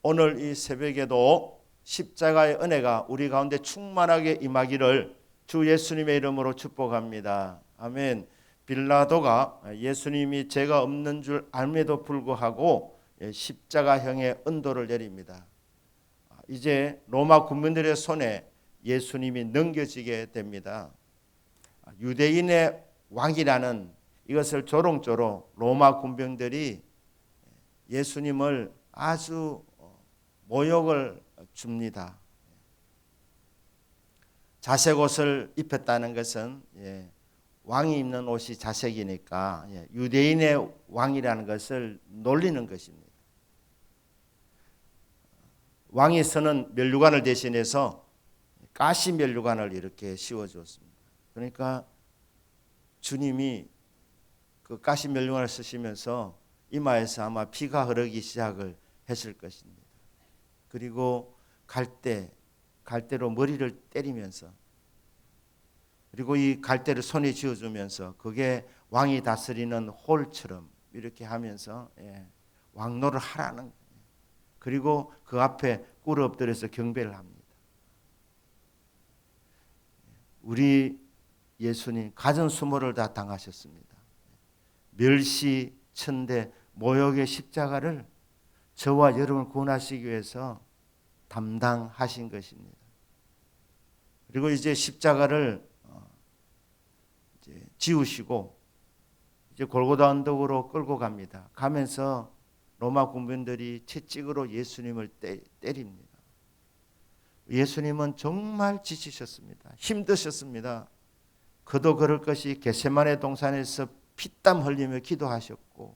오늘 이 새벽에도 십자가의 은혜가 우리 가운데 충만하게 임하기를 주 예수님의 이름으로 축복합니다. 아멘. 빌라도가 예수님이 죄가 없는 줄 알면에도 불구하고 십자가형의 은도를 내립니다. 이제 로마 군민들의 손에 예수님이 넘겨지게 됩니다. 유대인의 왕이라는 이것을 조롱조로 로마 군병들이 예수님을 아주 모욕을 줍니다. 자색 옷을 입혔다는 것은 왕이 입는 옷이 자색이니까 유대인의 왕이라는 것을 놀리는 것입니다. 왕이 쓰는 면류관을 대신해서 가시 면류관을 이렇게 씌워주었습니다. 그러니까 주님이 그 가시 면류관을 쓰시면서 이마에서 아마 피가 흐르기 시작을 했을 것입니다. 그리고 갈대로 머리를 때리면서, 그리고 이 갈대를 손에 쥐어주면서 그게 왕이 다스리는 홀처럼 이렇게 하면서 왕노를 하라는 거예요. 그리고 그 앞에 꿇어 엎드려서 경배를 합니다. 우리 예수님 가진 수모를 다 당하셨습니다. 멸시, 천대, 모욕의 십자가를 저와 여러분을 구원하시기 위해서 담당하신 것입니다. 그리고 이제 십자가를 이제 지우시고 이제 골고다 언덕으로 끌고 갑니다. 가면서 로마 군병들이 채찍으로 예수님을 때립니다. 예수님은 정말 지치셨습니다. 힘드셨습니다. 그도 그럴 것이 겟세마네 동산에서 피땀 흘리며 기도하셨고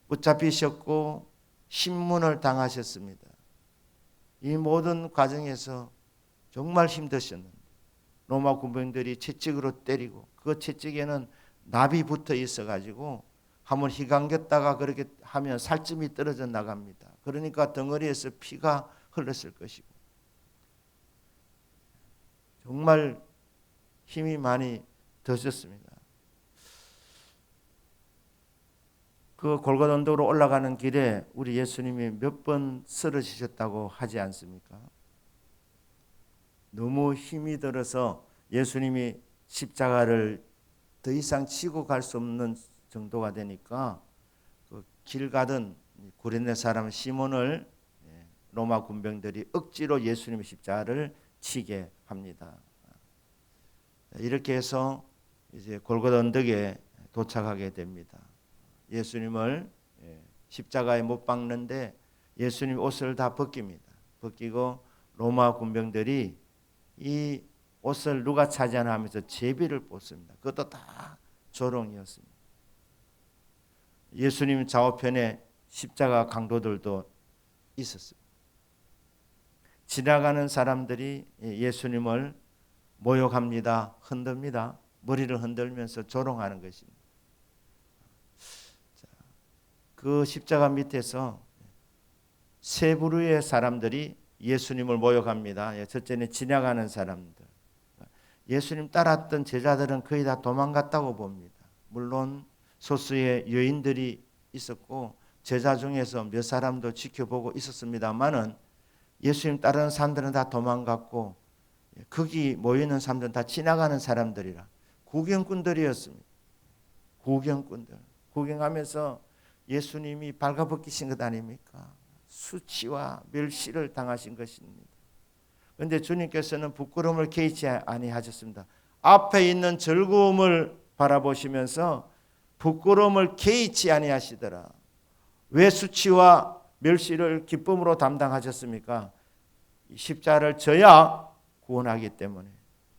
붙잡히셨고 신문을 당하셨습니다. 이 모든 과정에서 정말 힘드셨는데 로마 군병들이 채찍으로 때리고 그 채찍에는 납이 붙어 있어가지고 한번 휘감겼다가 그렇게 하면 살점이 떨어져 나갑니다. 그러니까 덩어리에서 피가 흘렀을 것이고 정말 힘이 많이 드셨습니다. 그 골고다 언덕으로 올라가는 길에 우리 예수님이 몇 번 쓰러지셨다고 하지 않습니까? 너무 힘이 들어서 예수님이 십자가를 더 이상 치고 갈 수 없는 정도가 되니까 그 길 가던 구레네 사람 시몬을 로마 군병들이 억지로 예수님의 십자가를 치게 합니다. 이렇게 해서 이제 골고다 언덕에 도착하게 됩니다. 예수님을 십자가에 못 박는데 예수님 옷을 다 벗깁니다. 벗기고 로마 군병들이 이 옷을 누가 차지하나 하면서 제비를 뽑습니다. 그것도 다 조롱이었습니다. 예수님 좌우편에 십자가 강도들도 있었습니다. 지나가는 사람들이 예수님을 모욕합니다. 흔듭니다. 머리를 흔들면서 조롱하는 것입니다. 그 십자가 밑에서 세 부류의 사람들이 예수님을 모욕합니다. 첫째는 지나가는 사람들. 예수님 따랐던 제자들은 거의 다 도망갔다고 봅니다. 물론 소수의 여인들이 있었고 제자 중에서 몇 사람도 지켜보고 있었습니다만은 예수님 따르는 사람들은 다 도망갔고 거기 모이는 사람들은 다 지나가는 사람들이라 구경꾼들이었습니다. 구경꾼들. 구경하면서 예수님이 발가벗기신 것 아닙니까? 수치와 멸시를 당하신 것입니다. 그런데 주님께서는 부끄러움을 개의치 아니하셨습니다. 앞에 있는 즐거움을 바라보시면서 부끄러움을 개의치 아니하시더라. 왜 수치와 멸시를 기쁨으로 담당하셨습니까? 십자가를 져야 구원하기 때문에.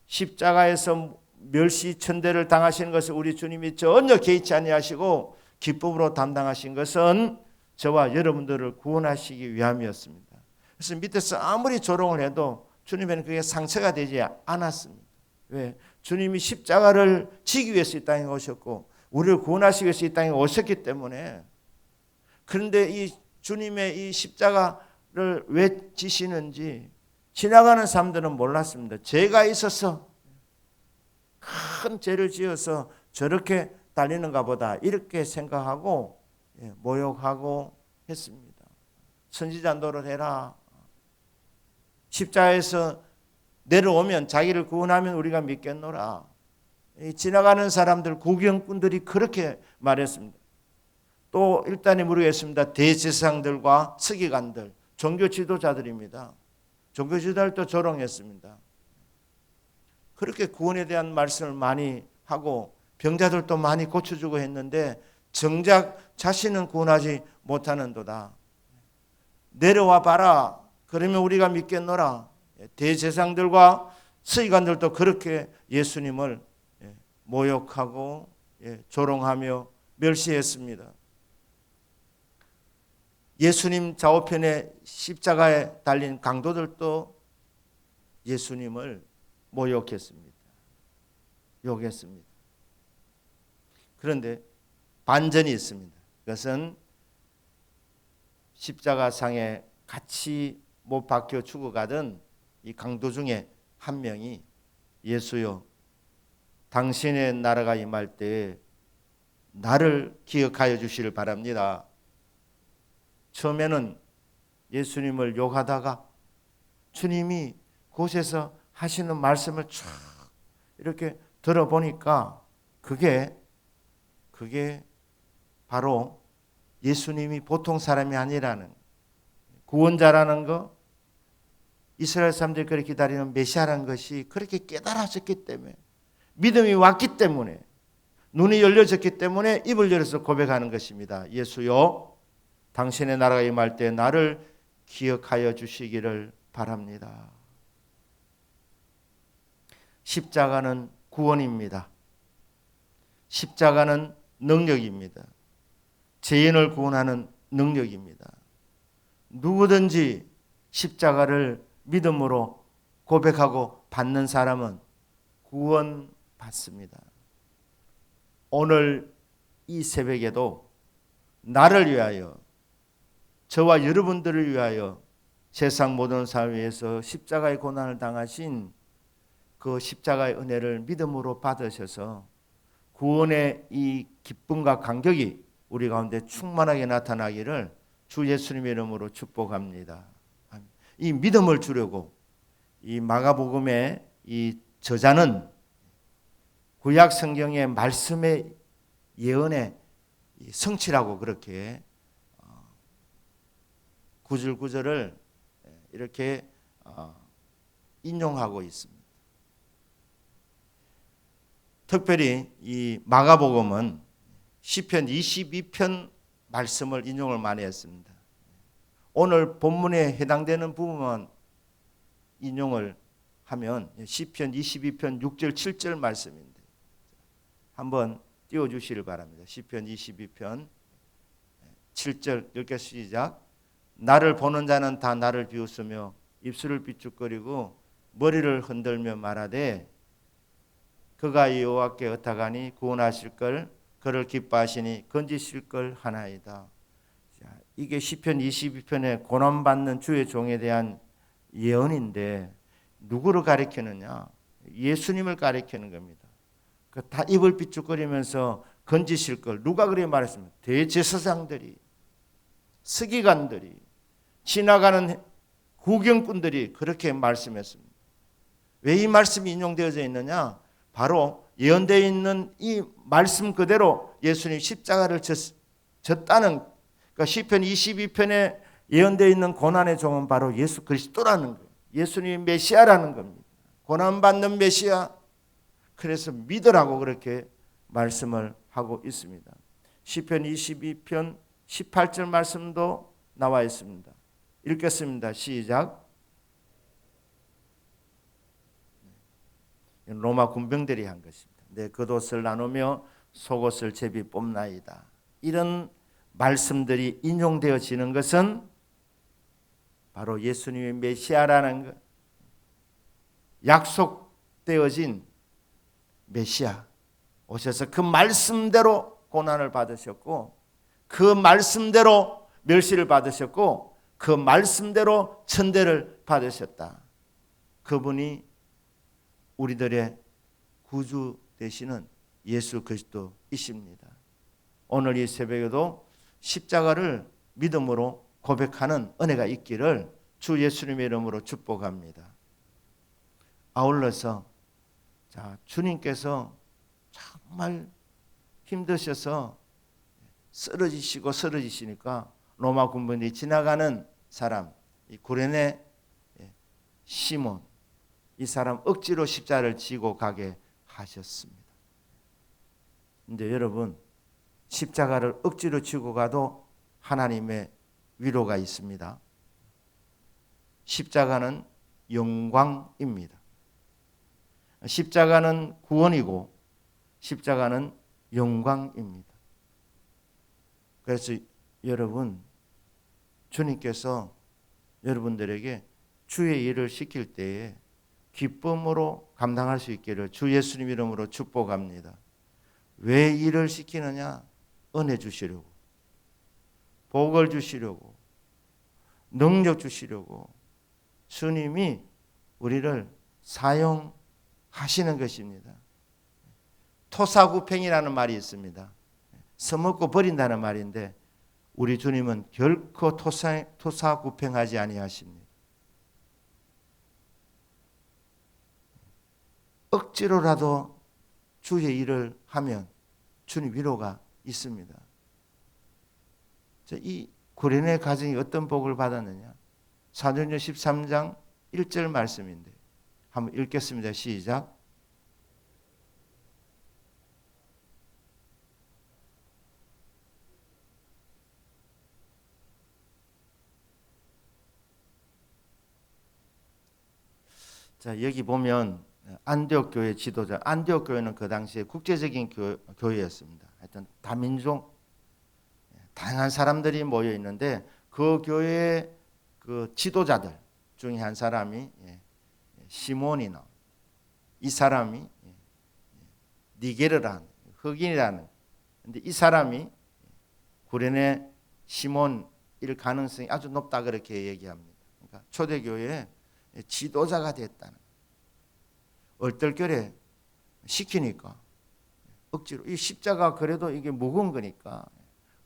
십자가에서 멸시 천대를 당하시는 것을 우리 주님이 전혀 개의치 아니하시고 기쁨으로 담당하신 것은 저와 여러분들을 구원하시기 위함이었습니다. 그래서 밑에서 아무리 조롱을 해도 주님에는 그게 상처가 되지 않았습니다. 왜? 주님이 십자가를 지기 위해서 이 땅에 오셨고 우리를 구원하시기 위해서 이 땅에 오셨기 때문에. 그런데 이 주님의 이 십자가를 왜 지시는지 지나가는 사람들은 몰랐습니다. 죄가 있어서 큰 죄를 지어서 저렇게 달리는가 보다 이렇게 생각하고 모욕하고 했습니다. 선지자노를 해라. 십자가에서 내려오면 자기를 구원하면 우리가 믿겠노라. 지나가는 사람들, 구경꾼들이 그렇게 말했습니다. 또 일단이 모르겠습니다. 대제사장들과 서기관들, 종교 지도자들입니다. 종교 지도자들도 조롱했습니다. 그렇게 구원에 대한 말씀을 많이 하고 병자들도 많이 고쳐주고 했는데 정작 자신은 구원하지 못하는도다. 내려와 봐라. 그러면 우리가 믿겠노라. 대제사장들과 서기관들도 그렇게 예수님을 모욕하고 조롱하며 멸시했습니다. 예수님 좌우편에 십자가에 달린 강도들도 예수님을 모욕했습니다. 욕했습니다. 그런데 반전이 있습니다. 그것은 십자가상에 같이 못 박혀 죽어가던 이 강도 중에 한 명이 예수여, 당신의 나라가 임할 때 나를 기억하여 주시길 바랍니다. 처음에는 예수님을 욕하다가 주님이 곳에서 하시는 말씀을 쫙 이렇게 들어보니까 그게 바로 예수님이 보통 사람이 아니라는, 구원자라는 거, 이스라엘 사람들이 그렇게 기다리는 메시아라는 것이 그렇게 깨달아졌기 때문에, 믿음이 왔기 때문에, 눈이 열려졌기 때문에 입을 열어서 고백하는 것입니다. 예수여, 당신의 나라가 임할 때 나를 기억하여 주시기를 바랍니다. 십자가는 구원입니다. 십자가는 능력입니다. 죄인을 구원하는 능력입니다. 누구든지 십자가를 믿음으로 고백하고 받는 사람은 구원받습니다. 오늘 이 새벽에도 나를 위하여, 저와 여러분들을 위하여 세상 모든 사람 위해서 십자가의 고난을 당하신 그 십자가의 은혜를 믿음으로 받으셔서 구원의 이 기쁨과 감격이 우리 가운데 충만하게 나타나기를 주 예수님의 이름으로 축복합니다. 이 믿음을 주려고 이 마가복음의 이 저자는 구약 성경의 말씀의 예언의 성취라고 그렇게 구절구절을 이렇게 인용하고 있습니다. 특별히 이 마가복음은 시편 22편 말씀을 인용을 많이 했습니다. 오늘 본문에 해당되는 부분만 인용을 하면 시편 22편 6절 7절 말씀인데 한번 띄워주시길 바랍니다. 시편 22편 7절 읽게 시작. 나를 보는 자는 다 나를 비웃으며 입술을 삐죽거리고 머리를 흔들며 말하되 그가 여호와께 의탁하니 구원하실 걸 그를 기뻐하시니 건지실 걸 하나이다. 자, 이게 시편 22편에 고난받는 주의 종에 대한 예언인데 누구를 가리키느냐? 예수님을 가리키는 겁니다. 다 입을 삐죽거리면서 건지실 걸, 누가 그렇게 말했습니까? 대제사장들이, 서기관들이, 지나가는 구경꾼들이 그렇게 말씀했습니다. 왜 이 말씀이 인용되어져 있느냐? 바로 예언되어 있는 이 말씀 그대로 예수님 십자가를 졌다는, 그러니까 시편 22편에 예언되어 있는 고난의 종은 바로 예수 그리스도라는 거예요. 예수님이 메시아라는 겁니다. 고난받는 메시아. 그래서 믿으라고 그렇게 말씀을 하고 있습니다. 시편 22편 18절 말씀도 나와 있습니다. 읽겠습니다. 시작. 로마 군병들이 한 것입니다. 내 겉옷을 나누며 속옷을 제비 뽑나이다. 이런 말씀들이 인용되어지는 것은 바로 예수님의 메시아라는 것, 약속되어진 메시아 오셔서 그 말씀대로 고난을 받으셨고 그 말씀대로 멸시를 받으셨고 그 말씀대로 천대를 받으셨다. 그분이 우리들의 구주 되시는 예수 그리스도이십니다. 오늘 이 새벽에도 십자가를 믿음으로 고백하는 은혜가 있기를 주 예수님의 이름으로 축복합니다. 아울러서 주님께서 정말 힘드셔서 쓰러지시니까 로마 군병이 지나가는 사람, 이 구레네 시몬, 이 사람 억지로 십자가를 지고 가게 하셨습니다. 근데 여러분, 십자가를 억지로 지고 가도 하나님의 위로가 있습니다. 십자가는 영광입니다. 십자가는 구원이고 십자가는 영광입니다. 그래서 여러분, 주님께서 여러분들에게 주의 일을 시킬 때에 기쁨으로 감당할 수 있기를 주 예수님 이름으로 축복합니다. 왜 일을 시키느냐? 은혜 주시려고, 복을 주시려고, 능력 주시려고 주님이 우리를 사용하시는 것입니다. 토사구팽이라는 말이 있습니다. 써먹고 버린다는 말인데 우리 주님은 결코 토사구팽하지 아니하십니다. 억지로라도 주의 일을 하면 주님 위로가 있습니다. 이 구레네 가정이 어떤 복을 받았느냐? 사도행전 13장 1절 말씀인데 한번 읽겠습니다. 시작. 자, 여기 보면 안디옥 교회 지도자, 안디옥 교회는 그 당시에 국제적인 교회였습니다. 하여튼 다민족, 다양한 사람들이 모여 있는데 그 교회의 그 지도자들 중에 한 사람이 시몬이나 이 사람이 니게르라는 흑인이라는, 근데 이 사람이 구레네 시몬일 가능성이 아주 높다 그렇게 얘기합니다. 그러니까 초대교회의 지도자가 됐다는, 얼떨결에 시키니까 억지로, 이 십자가 그래도 이게 무거운 거니까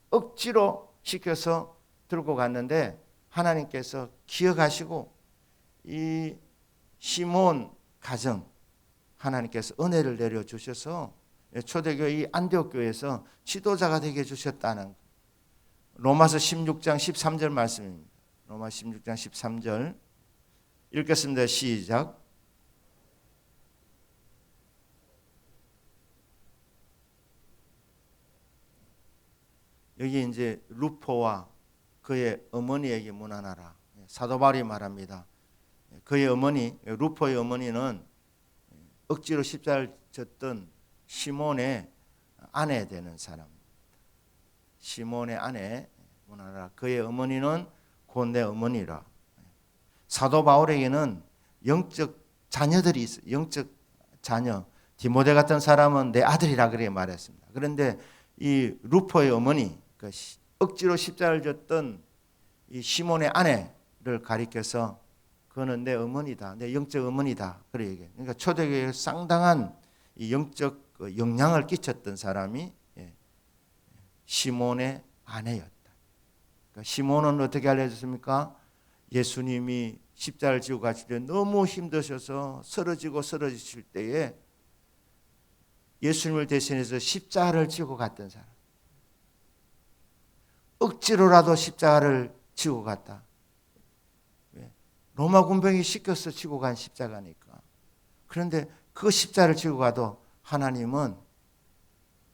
억지로 시켜서 들고 갔는데 하나님께서 기억하시고 이 시몬 가정 하나님께서 은혜를 내려주셔서 초대교회 이 안디옥 교회에서 지도자가 되게 해주셨다는, 로마서 16장 13절 말씀입니다. 로마 16장 13절 읽겠습니다. 시작. 여기 이제 루포와 그의 어머니에게 문안하라. 사도 바울이 말합니다. 그의 어머니, 루포의 어머니는 억지로 십자가를 졌던 시몬의 아내 되는 사람입니다. 시몬의 아내 문안하라. 그의 어머니는 곧 내 어머니라. 사도 바울에게는 영적 자녀들이 있어요. 영적 자녀. 디모데 같은 사람은 내 아들이라 그렇게 말했습니다. 그런데 이 루포의 어머니, 억지로 십자가를 졌던 이 시몬의 아내를 가리켜서 그는 내 어머니다, 내 영적 어머니다 그래 얘기해요. 그러니까 초대교회에 상당한 이 영적 영향을 끼쳤던 사람이 시몬의 아내였다. 그러니까 시몬은 어떻게 알려졌습니까? 예수님이 십자가를 지고 가실 때 너무 힘드셔서 쓰러지실 때에 예수님을 대신해서 십자가를 지고 갔던 사람. 억지로라도 십자가를 지고 갔다. 왜? 로마 군병이 시켜서 지고 간 십자가니까. 그런데 그 십자가를 지고 가도 하나님은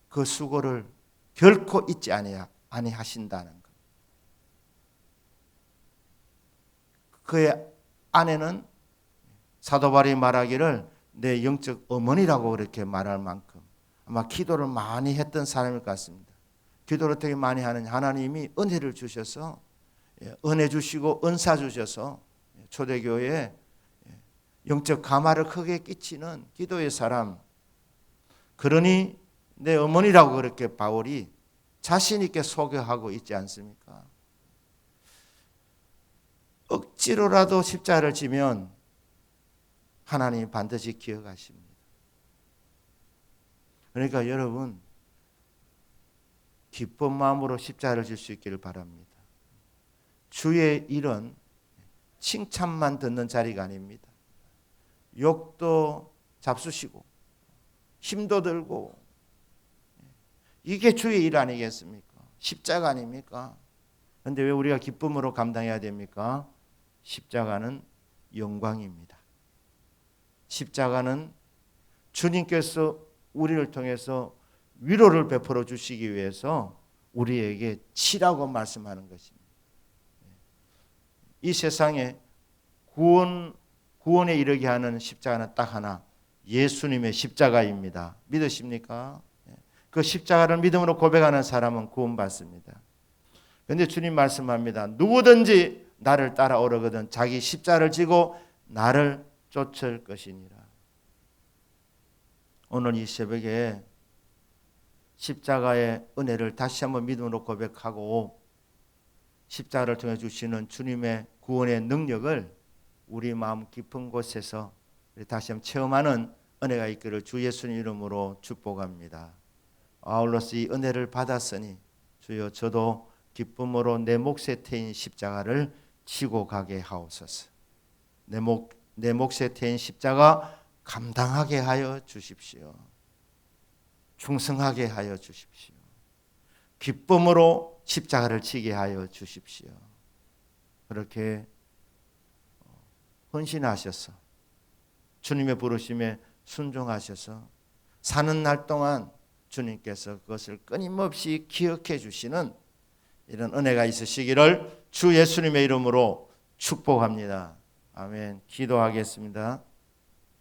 그 수고를 결코 잊지 아니하신다는 것. 그의 아내는 사도 바울이 말하기를 내 영적 어머니라고 그렇게 말할 만큼 아마 기도를 많이 했던 사람일 것 같습니다. 기도를 어떻게 많이 하느냐? 하나님이 은혜를 주셔서, 은혜 주시고 은사 주셔서 초대교회에 영적 가마를 크게 끼치는 기도의 사람, 그러니 내 어머니라고 그렇게 바울이 자신 있게 소개하고 있지 않습니까? 억지로라도 십자가를 지면 하나님이 반드시 기억하십니다. 그러니까 여러분, 기쁜 마음으로 십자가를 질 수 있기를 바랍니다. 주의 일은 칭찬만 듣는 자리가 아닙니다. 욕도 잡수시고 힘도 들고, 이게 주의 일 아니겠습니까? 십자가 아닙니까? 그런데 왜 우리가 기쁨으로 감당해야 됩니까? 십자가는 영광입니다. 십자가는 주님께서 우리를 통해서 위로를 베풀어 주시기 위해서 우리에게 치라고 말씀하는 것입니다. 이 세상에 구원에 이르게 하는 십자가는 딱 하나, 예수님의 십자가입니다. 믿으십니까? 그 십자가를 믿음으로 고백하는 사람은 구원받습니다. 그런데 주님 말씀합니다. 누구든지 나를 따라오려거든 자기 십자가를 지고 나를 쫓을 것이니라. 오늘 이 새벽에 십자가의 은혜를 다시 한번 믿음으로 고백하고 십자가를 통해 주시는 주님의 구원의 능력을 우리 마음 깊은 곳에서 다시 한번 체험하는 은혜가 있기를 주 예수님 이름으로 축복합니다. 아울러서 이 은혜를 받았으니 주여 저도 기쁨으로 내 몫에 태인 십자가를 지고 가게 하옵소서. 내 몫에 태인 십자가 감당하게 하여 주십시오. 충성하게 하여 주십시오. 기쁨으로 십자가를 지게 하여 주십시오. 그렇게 헌신하셔서 주님의 부르심에 순종하셔서 사는 날 동안 주님께서 그것을 끊임없이 기억해 주시는 이런 은혜가 있으시기를 주 예수님의 이름으로 축복합니다. 아멘. 기도하겠습니다.